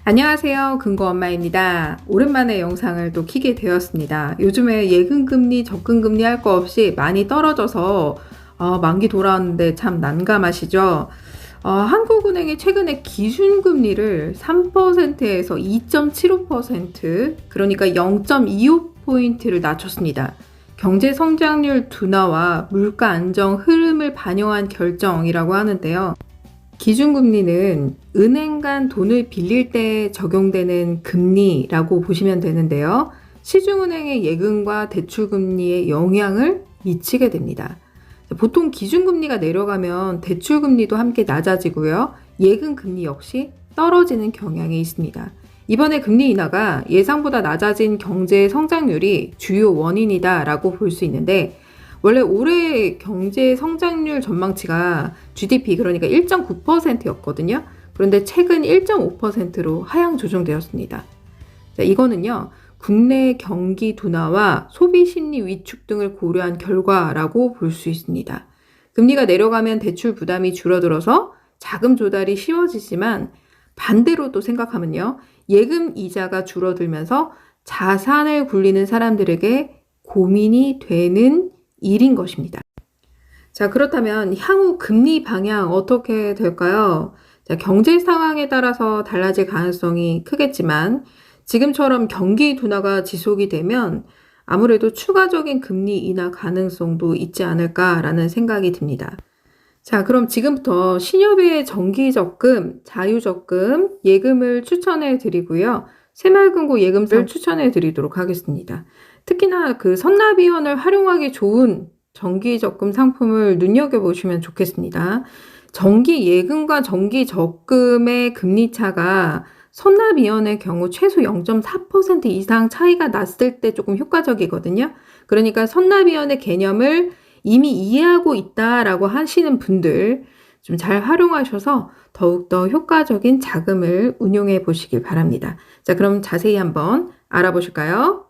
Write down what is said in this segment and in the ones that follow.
안녕하세요. 금고엄마입니다. 오랜만에 영상을 또 키게 되었습니다. 요즘에 예금금리, 적금금리 할 거 없이 많이 떨어져서 만기 돌아왔는데 참 난감하시죠? 한국은행이 최근에 기준금리를 3%에서 2.75%, 그러니까 0.25포인트를 낮췄습니다. 경제 성장률 둔화와 물가 안정 흐름을 반영한 결정이라고 하는데요. 기준금리는 은행 간 돈을 빌릴 때 적용되는 금리라고 보시면 되는데요. 시중은행의 예금과 대출금리에 영향을 미치게 됩니다. 보통 기준금리가 내려가면 대출금리도 함께 낮아지고요. 예금금리 역시 떨어지는 경향이 있습니다. 이번에 금리 인하가 예상보다 낮아진 경제 성장률이 주요 원인이다라고 볼 수 있는데, 원래 올해 경제 성장률 전망치가 GDP 그러니까 1.9%였거든요. 그런데 최근 1.5%로 하향 조정되었습니다. 자, 이거는요, 국내 경기 둔화와 소비 심리 위축 등을 고려한 결과라고 볼 수 있습니다. 금리가 내려가면 대출 부담이 줄어들어서 자금 조달이 쉬워지지만, 반대로 또 생각하면요, 예금 이자가 줄어들면서 자산을 굴리는 사람들에게 고민이 되는 일인 것입니다. 자, 그렇다면 향후 금리 방향 어떻게 될까요? 자, 경제 상황에 따라서 달라질 가능성이 크겠지만, 지금처럼 경기 둔화가 지속이 되면 아무래도 추가적인 금리 인하 가능성도 있지 않을까라는 생각이 듭니다. 자, 그럼 지금부터 신협의 정기적금, 자유적금, 예금을 추천해 드리고요. 새마을금고 예금을 추천해 드리도록 하겠습니다. 특히나 그 선납이원을 활용하기 좋은 정기적금 상품을 눈여겨보시면 좋겠습니다. 정기 예금과 정기 적금의 금리 차가 선납이원의 경우 최소 0.4% 이상 차이가 났을 때 조금 효과적이거든요. 그러니까 선납이원의 개념을 이미 이해하고 있다라고 하시는 분들 좀 잘 활용하셔서 더욱더 효과적인 자금을 운용해 보시길 바랍니다. 자, 그럼 자세히 한번 알아보실까요?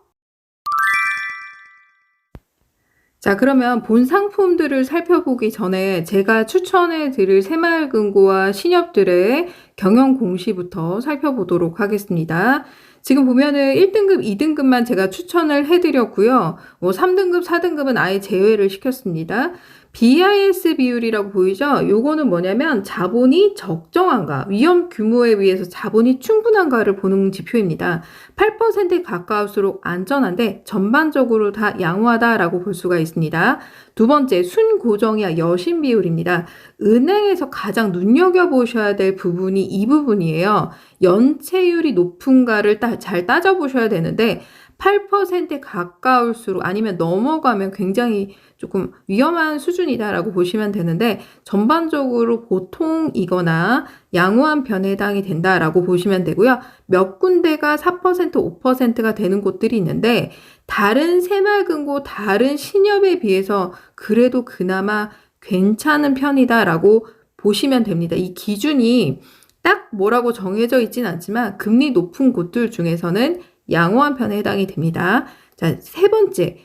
자, 그러면 본 상품들을 살펴보기 전에 제가 추천해 드릴 새마을금고와 신협들의 경영 공시부터 살펴보도록 하겠습니다. 지금 보면은 1등급, 2등급만 제가 추천을 해드렸고요. 3등급, 4등급은 아예 제외를 시켰습니다. BIS 비율이라고 보이죠? 요거는 뭐냐면 자본이 적정한가, 위험 규모에 비해서 자본이 충분한가를 보는 지표입니다. 8%에 가까울수록 안전한데 전반적으로 다 양호하다라고 볼 수가 있습니다. 두 번째, 순고정이야 여신 비율입니다. 은행에서 가장 눈여겨보셔야 될 부분이 이 부분이에요. 연체율이 높은가를 잘 따져보셔야 되는데 8%에 가까울수록 아니면 넘어가면 굉장히 조금 위험한 수준이다라고 보시면 되는데 전반적으로 보통이거나 양호한 편에 해당이 된다라고 보시면 되고요. 몇 군데가 4%, 5%가 되는 곳들이 있는데 다른 새마을금고, 다른 신협에 비해서 그래도 그나마 괜찮은 편이다라고 보시면 됩니다. 이 기준이 딱 뭐라고 정해져 있진 않지만 금리 높은 곳들 중에서는 양호한 편에 해당이 됩니다. 자, 세 번째,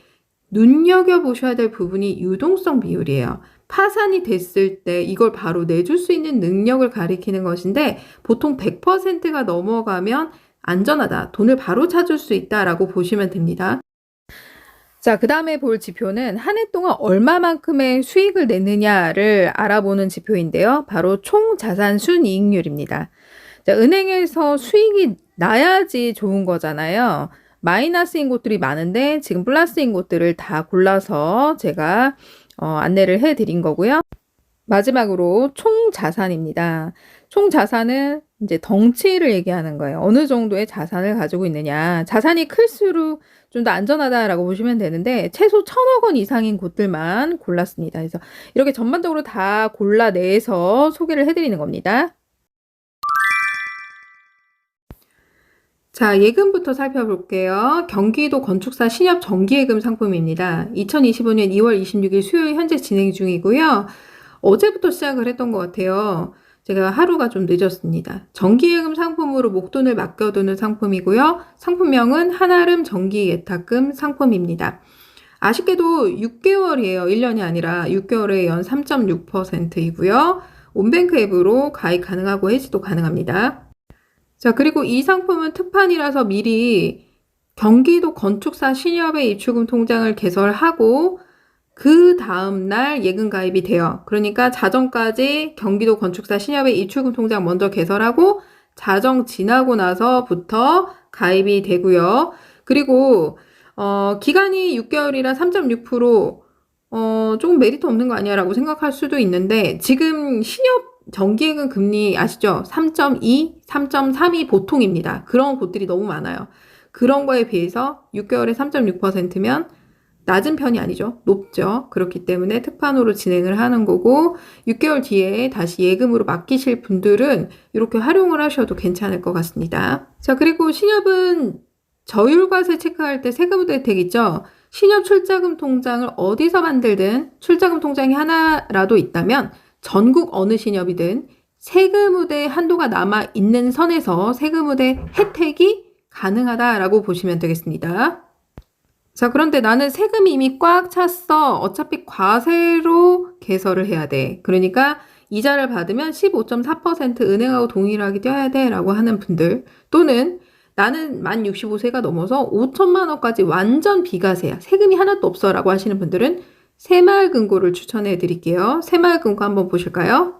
눈여겨보셔야 될 부분이 유동성 비율이에요. 파산이 됐을 때 이걸 바로 내줄 수 있는 능력을 가리키는 것인데 보통 100%가 넘어가면 안전하다, 돈을 바로 찾을 수 있다라고 보시면 됩니다. 자, 그 다음에 볼 지표는 한 해 동안 얼마만큼의 수익을 냈느냐를 알아보는 지표인데요. 바로 총자산 순이익률입니다. 자, 은행에서 수익이 나야지 좋은 거잖아요. 마이너스인 곳들이 많은데 지금 플러스인 곳들을 다 골라서 제가 안내를 해드린 거고요. 마지막으로 총자산입니다. 총자산은 이제 덩치를 얘기하는 거예요. 어느 정도의 자산을 가지고 있느냐. 자산이 클수록 좀 더 안전하다라고 보시면 되는데 최소 1,000억 원 이상인 곳들만 골랐습니다. 그래서 이렇게 전반적으로 다 골라내서 소개를 해드리는 겁니다. 자, 예금부터 살펴볼게요. 경기도 건축사 신협 정기예금 상품입니다. 2025년 2월 26일 수요일 현재 진행 중이고요. 어제부터 시작을 했던 것 같아요. 제가 하루가 좀 늦었습니다. 정기예금 상품으로 목돈을 맡겨두는 상품이고요. 상품명은 한아름 정기예탁금 상품입니다. 아쉽게도 6개월이에요. 1년이 아니라 6개월에 연 3.6%이고요. 온뱅크 앱으로 가입 가능하고 해지도 가능합니다. 자, 그리고 이 상품은 특판이라서 미리 경기도 건축사 신협의 입출금 통장을 개설하고 그 다음날 예금 가입이 돼요. 그러니까 자정까지 경기도 건축사 신협의 입출금 통장 먼저 개설하고 자정 지나고 나서부터 가입이 되고요. 그리고 기간이 6개월이라 3.6% 조금 메리트 없는 거 아니야 라고 생각할 수도 있는데 지금 신협 정기예금 금리 아시죠? 3.2, 3.32 보통입니다. 그런 곳들이 너무 많아요. 그런 거에 비해서 6개월에 3.6%면 낮은 편이 아니죠. 높죠. 그렇기 때문에 특판으로 진행을 하는 거고 6개월 뒤에 다시 예금으로 맡기실 분들은 이렇게 활용을 하셔도 괜찮을 것 같습니다. 자, 그리고 신협은 저율과세 체크할 때 세금 혜택 있죠. 신협 출자금 통장을 어디서 만들든 출자금 통장이 하나라도 있다면 전국 어느 신협이든 세금 우대 한도가 남아 있는 선에서 세금 우대 혜택이 가능하다라고 보시면 되겠습니다. 자, 그런데 나는 세금이 이미 꽉 찼어. 어차피 과세로 개설을 해야 돼. 그러니까 이자를 받으면 15.4% 은행하고 동일하게 떼야 돼 라고 하는 분들, 또는 나는 만 65세가 넘어서 5천만 원까지 완전 비과세야. 세금이 하나도 없어 라고 하시는 분들은 새마을금고를 추천해 드릴게요. 새마을금고 한번 보실까요?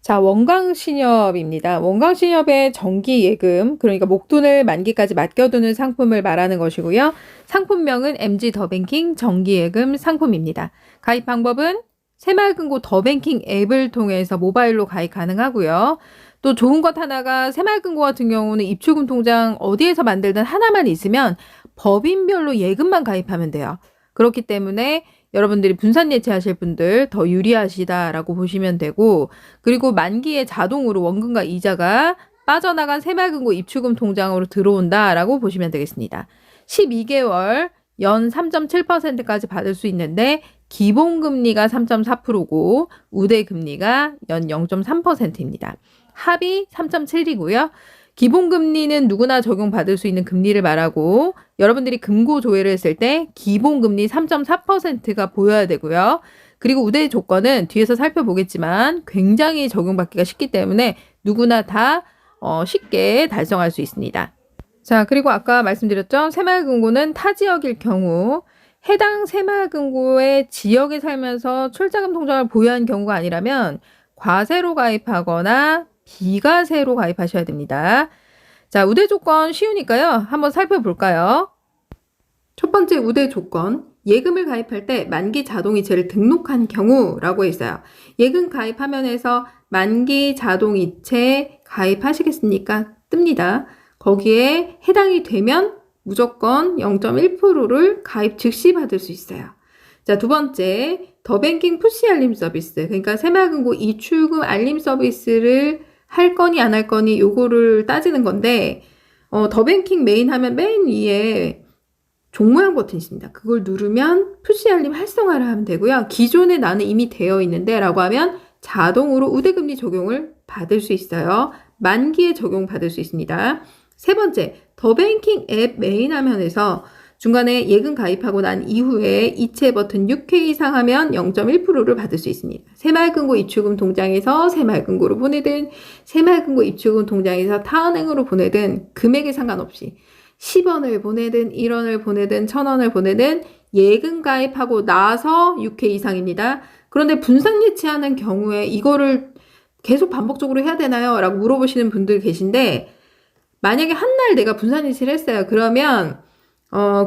자, 원광신협입니다. 원광신협의 정기예금, 그러니까 목돈을 만기까지 맡겨두는 상품을 말하는 것이고요. 상품명은 MG 더뱅킹 정기예금 상품입니다. 가입 방법은 새마을금고 더뱅킹 앱을 통해서 모바일로 가입 가능하고요. 또 좋은 것 하나가 새마을금고 같은 경우는 입출금 통장 어디에서 만들든 하나만 있으면 법인별로 예금만 가입하면 돼요. 그렇기 때문에 여러분들이 분산 예치하실 분들 더 유리하시다라고 보시면 되고, 그리고 만기에 자동으로 원금과 이자가 빠져나간 새마을금고 입출금 통장으로 들어온다라고 보시면 되겠습니다. 12개월 연 3.7%까지 받을 수 있는데 기본금리가 3.4%고 우대금리가 연 0.3%입니다. 합이 3.7이고요. 기본금리는 누구나 적용받을 수 있는 금리를 말하고, 여러분들이 금고 조회를 했을 때 기본금리 3.4%가 보여야 되고요. 그리고 우대 조건은 뒤에서 살펴보겠지만 굉장히 적용받기가 쉽기 때문에 누구나 다 쉽게 달성할 수 있습니다. 자, 그리고 아까 말씀드렸죠. 새마을금고는 타 지역일 경우 해당 새마을금고의 지역에 살면서 출자금 통장을 보유한 경우가 아니라면 과세로 가입하거나 비과세로 가입하셔야 됩니다. 자, 우대 조건 쉬우니까요. 한번 살펴볼까요? 첫 번째 우대 조건, 예금을 가입할 때 만기 자동이체를 등록한 경우라고 있어요. 예금 가입 화면에서 만기 자동이체 가입하시겠습니까? 뜹니다. 거기에 해당이 되면 무조건 0.1%를 가입 즉시 받을 수 있어요. 자, 두 번째, 더뱅킹 푸시 알림 서비스. 그러니까 새마을금고 입출금 알림 서비스를 할 거니 안 할 거니 요거를 따지는 건데, 더뱅킹 메인 하면 맨 위에 종 모양 버튼이 있습니다. 그걸 누르면 푸시 알림 활성화를 하면 되고요. 기존에 나는 이미 되어 있는데 라고 하면 자동으로 우대금리 적용을 받을 수 있어요. 만기에 적용받을 수 있습니다. 세 번째, 더뱅킹 앱 메인 화면에서 중간에 예금 가입하고 난 이후에 이체 버튼 6회 이상 하면 0.1%를 받을 수 있습니다. 새마을금고 입출금 통장에서 새마을금고로 보내든 새마을금고 입출금 통장에서 타은행으로 보내든 금액에 상관없이 10원을 보내든 1원을 보내든 1,000원을 보내든 예금 가입하고 나서 6회 이상입니다. 그런데 분산 예치하는 경우에 이거를 계속 반복적으로 해야 되나요? 라고 물어보시는 분들 계신데, 만약에 한 날 내가 분산 예치를 했어요. 그러면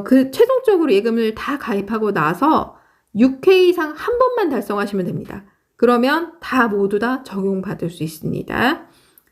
그 최종적으로 예금을 다 가입하고 나서 6회 이상 한 번만 달성하시면 됩니다. 그러면 다 모두 다 적용받을 수 있습니다.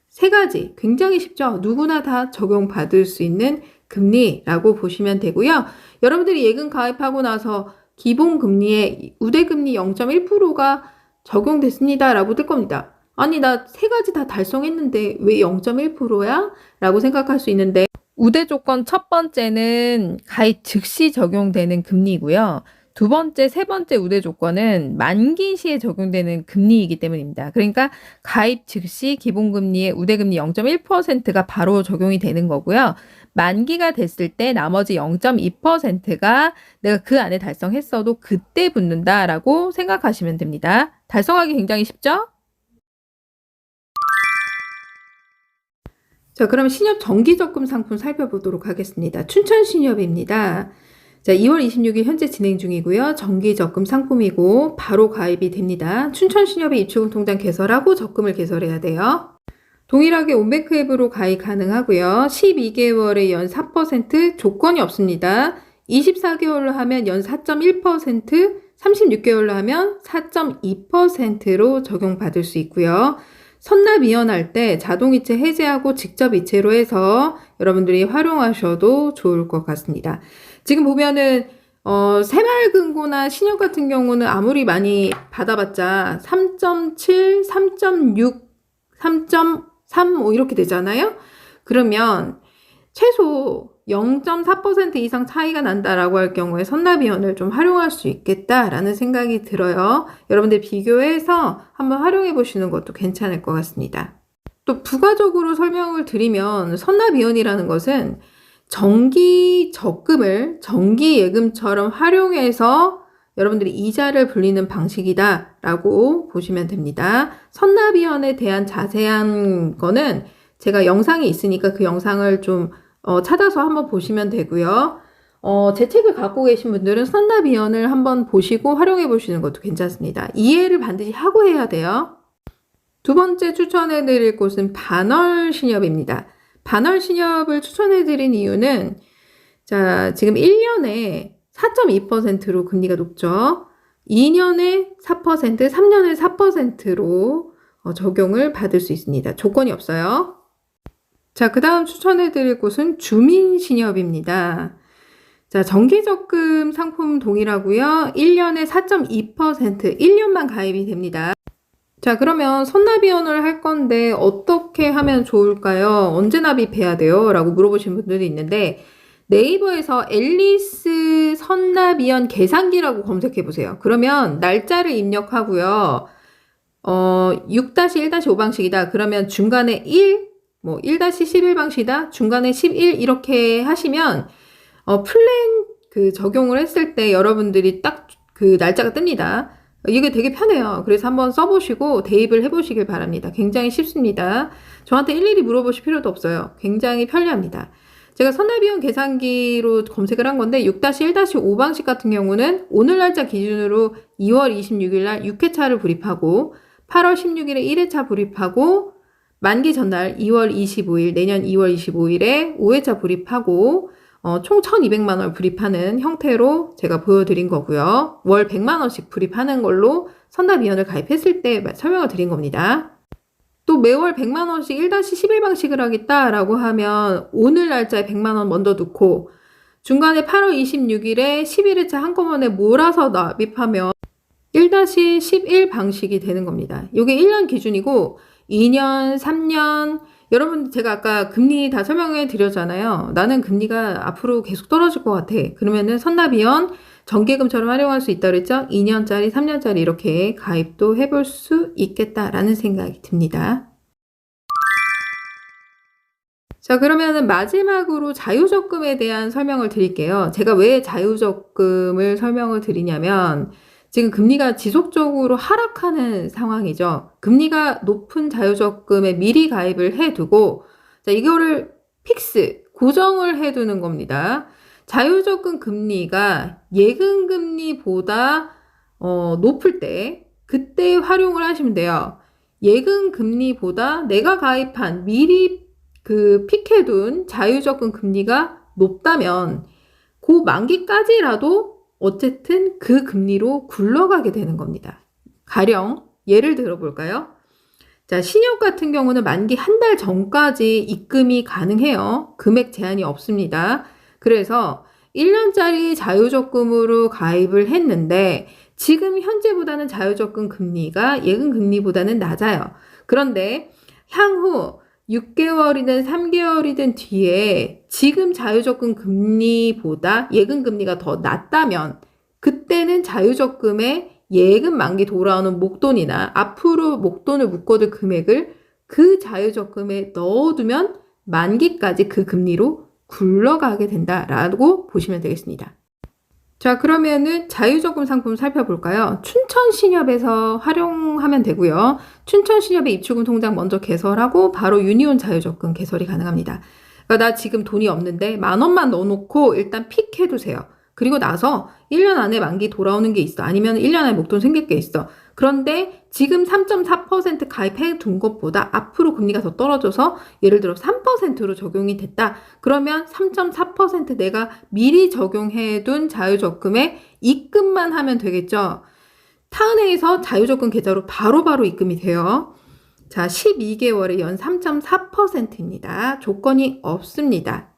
세 가지 굉장히 쉽죠? 누구나 다 적용받을 수 있는 금리라고 보시면 되고요. 여러분들이 예금 가입하고 나서 기본금리에 우대금리 0.1%가 적용됐습니다 라고 뜰 겁니다. 아니, 나 세 가지 다 달성했는데 왜 0.1%야? 라고 생각할 수 있는데, 우대 조건 첫 번째는 가입 즉시 적용되는 금리이고요. 두 번째, 세 번째 우대 조건은 만기 시에 적용되는 금리이기 때문입니다. 그러니까 가입 즉시 기본금리의 우대금리 0.1%가 바로 적용이 되는 거고요. 만기가 됐을 때 나머지 0.2%가 내가 그 안에 달성했어도 그때 붙는다라고 생각하시면 됩니다. 달성하기 굉장히 쉽죠? 자, 그럼 신협 정기적금 상품 살펴보도록 하겠습니다. 춘천신협입니다. 자, 2월 26일 현재 진행 중이고요. 정기적금 상품이고 바로 가입이 됩니다. 춘천신협의 입출금 통장 개설하고 적금을 개설해야 돼요. 동일하게 온뱅크 앱으로 가입 가능하고요. 12개월에 연 4% 조건이 없습니다. 24개월로 하면 연 4.1%, 36개월로 하면 4.2%로 적용받을 수 있고요. 선납 이연할 때 자동이체 해제하고 직접 이체로 해서 여러분들이 활용하셔도 좋을 것 같습니다. 지금 보면은 새마을금고나 신협 같은 경우는 아무리 많이 받아봤자 3.7, 3.6, 3.35 이렇게 되잖아요. 그러면 최소 0.4% 이상 차이가 난다라고 할 경우에 선납이연을 좀 활용할 수 있겠다라는 생각이 들어요. 여러분들 비교해서 한번 활용해 보시는 것도 괜찮을 것 같습니다. 또 부가적으로 설명을 드리면 선납이연이라는 것은 정기 적금을 정기 예금처럼 활용해서 여러분들이 이자를 불리는 방식이다라고 보시면 됩니다. 선납이연에 대한 자세한 거는 제가 영상이 있으니까 그 영상을 좀 찾아서 한번 보시면 되고요. 제 책을 갖고 계신 분들은 선납이연을 한번 보시고 활용해 보시는 것도 괜찮습니다. 이해를 반드시 하고 해야 돼요. 두 번째 추천해 드릴 곳은 반월신협입니다. 반월신협을 추천해 드린 이유는 자, 지금 1년에 4.2%로 금리가 높죠. 2년에 4%, 3년에 4%로 적용을 받을 수 있습니다. 조건이 없어요. 자, 그 다음 추천해 드릴 곳은 주민신협입니다. 자, 정기적금 상품 동일하고요. 1년에 4.2%, 1년만 가입이 됩니다. 자, 그러면 선납이연을 할 건데 어떻게 하면 좋을까요? 언제 납입해야 돼요? 라고 물어보신 분들이 있는데 네이버에서 앨리스 선납이연 계산기라고 검색해 보세요. 그러면 날짜를 입력하고요. 6-1-5 방식이다. 그러면 중간에 1-11 방식이다. 중간에 11 이렇게 하시면 플랜 적용을 했을 때 여러분들이 딱 그 날짜가 뜹니다. 이게 되게 편해요. 그래서 한번 써보시고 대입을 해보시길 바랍니다. 굉장히 쉽습니다. 저한테 일일이 물어보실 필요도 없어요. 굉장히 편리합니다. 제가 선납이연 계산기로 검색을 한 건데 6-1-5 방식 같은 경우는 오늘 날짜 기준으로 2월 26일 날 6회차를 불입하고 8월 16일에 1회차 불입하고 만기 전날 2월 25일 내년 2월 25일에 5회차 불입하고 총 1,200만 원 불입하는 형태로 제가 보여드린 거고요. 월 100만 원씩 불입하는 걸로 선납이연을 가입했을 때 설명을 드린 겁니다. 또 매월 100만 원씩 1-11 방식을 하겠다라고 하면 오늘 날짜에 100만 원 먼저 넣고 중간에 8월 26일에 11회차 한꺼번에 몰아서 납입하면 1-11 방식이 되는 겁니다. 이게 1년 기준이고 2년, 3년 여러분 제가 아까 금리 다 설명해 드렸잖아요. 나는 금리가 앞으로 계속 떨어질 것 같아. 그러면은 선납이연 정기예금처럼 활용할 수 있다 그랬죠? 2년짜리, 3년짜리 이렇게 가입도 해볼 수 있겠다라는 생각이 듭니다. 자, 그러면은 마지막으로 자유적금에 대한 설명을 드릴게요. 제가 왜 자유적금을 설명을 드리냐면 지금 금리가 지속적으로 하락하는 상황이죠. 금리가 높은 자유적금에 미리 가입을 해두고 자, 이거를 고정을 해두는 겁니다. 자유적금 금리가 예금금리보다 높을 때 그때 활용을 하시면 돼요. 예금금리보다 내가 가입한 미리 픽해둔 자유적금 금리가 높다면 그 만기까지라도 어쨌든 그 금리로 굴러가게 되는 겁니다. 가령 예를 들어 볼까요? 자, 신협 같은 경우는 만기 한 달 전까지 입금이 가능해요. 금액 제한이 없습니다. 그래서 1년짜리 자유적금으로 가입을 했는데 지금 현재보다는 자유적금 금리가 예금 금리보다는 낮아요. 그런데 향후 6개월이든 3개월이든 뒤에 지금 자유적금 금리보다 예금 금리가 더 낮다면 그때는 자유적금에 예금 만기 돌아오는 목돈이나 앞으로 목돈을 묶어둘 금액을 그 자유적금에 넣어두면 만기까지 그 금리로 굴러가게 된다라고 보시면 되겠습니다. 자, 그러면은 자유적금 상품 살펴볼까요? 춘천신협에서 활용하면 되고요. 춘천신협의 입출금 통장 먼저 개설하고 바로 유니온 자유적금 개설이 가능합니다. 그러니까 나 지금 돈이 없는데 10,000원만 넣어놓고 일단 픽 해두세요. 그리고 나서 1년 안에 만기 돌아오는 게 있어. 아니면 1년 안에 목돈 생길 게 있어. 그런데 지금 3.4% 가입해 둔 것보다 앞으로 금리가 더 떨어져서 예를 들어 3%로 적용이 됐다. 그러면 3.4% 내가 미리 적용해 둔 자유적금에 입금만 하면 되겠죠. 타은행에서 자유적금 계좌로 바로바로 입금이 돼요. 자, 12개월에 연 3.4%입니다. 조건이 없습니다.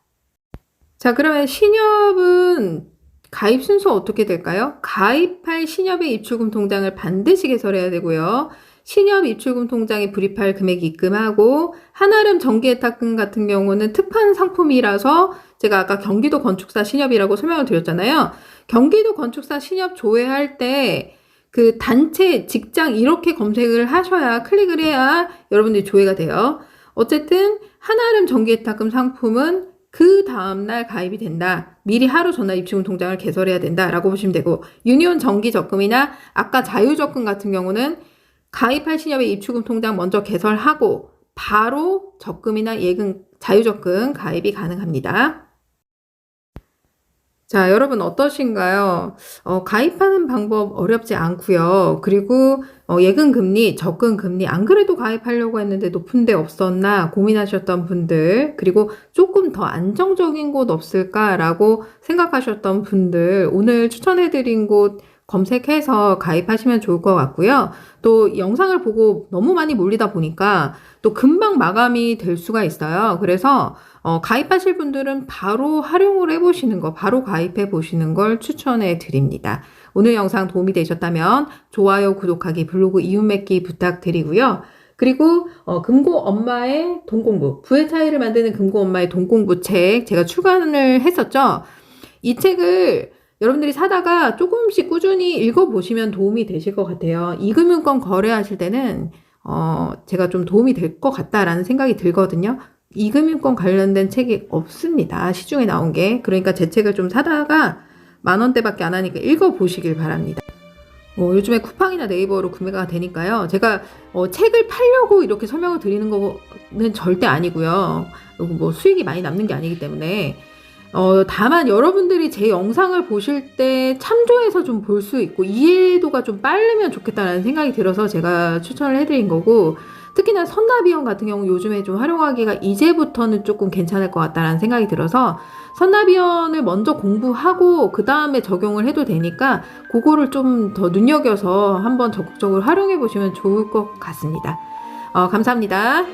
자, 그러면 신협은 가입 순서 어떻게 될까요? 가입할 신협의 입출금 통장을 반드시 개설해야 되고요. 신협 입출금 통장에 불입할 금액 입금하고 한아름 정기예탁금 같은 경우는 특판 상품이라서 제가 아까 경기도 건축사 신협이라고 설명을 드렸잖아요. 경기도 건축사 신협 조회할 때 그 단체, 직장 이렇게 검색을 하셔야 클릭을 해야 여러분들이 조회가 돼요. 어쨌든 한아름 정기예탁금 상품은 그 다음날 가입이 된다. 미리 하루 전날 입출금 통장을 개설해야 된다라고 보시면 되고 유니온 정기적금이나 아까 자유적금 같은 경우는 가입할 신협의 입출금 통장 먼저 개설하고 바로 적금이나 예금, 자유적금 가입이 가능합니다. 자, 여러분 어떠신가요? 가입하는 방법 어렵지 않고요. 그리고 예금 금리, 적금 금리 안 그래도 가입하려고 했는데 높은 데 없었나 고민하셨던 분들, 그리고 조금 더 안정적인 곳 없을까라고 생각하셨던 분들, 오늘 추천해드린 곳 검색해서 가입하시면 좋을 것 같고요. 또 영상을 보고 너무 많이 몰리다 보니까 또 금방 마감이 될 수가 있어요. 그래서 가입하실 분들은 바로 활용을 해보시는 거, 바로 가입해 보시는 걸 추천해 드립니다. 오늘 영상 도움이 되셨다면 좋아요, 구독하기, 블로그 이웃 맺기 부탁드리고요. 그리고 금고 엄마의 돈 공부, 부의 차이를 만드는 금고 엄마의 돈 공부 책 제가 출간을 했었죠. 이 책을 여러분들이 사다가 조금씩 꾸준히 읽어보시면 도움이 되실 것 같아요. 이금융권 거래하실 때는 제가 좀 도움이 될 것 같다라는 생각이 들거든요. 이금융권 관련된 책이 없습니다. 시중에 나온 게. 그러니까 제 책을 좀 사다가 10,000원대밖에 안 하니까 읽어보시길 바랍니다. 요즘에 쿠팡이나 네이버로 구매가 되니까요. 제가 책을 팔려고 이렇게 설명을 드리는 거는 절대 아니고요. 뭐 수익이 많이 남는 게 아니기 때문에 다만 여러분들이 제 영상을 보실 때 참조해서 좀 볼 수 있고 이해도가 좀 빠르면 좋겠다라는 생각이 들어서 제가 추천을 해드린 거고 특히나 선납이원 같은 경우 요즘에 좀 활용하기가 이제부터는 조금 괜찮을 것 같다라는 생각이 들어서 선납이원을 먼저 공부하고 그 다음에 적용을 해도 되니까 그거를 좀 더 눈여겨서 한번 적극적으로 활용해 보시면 좋을 것 같습니다. 감사합니다.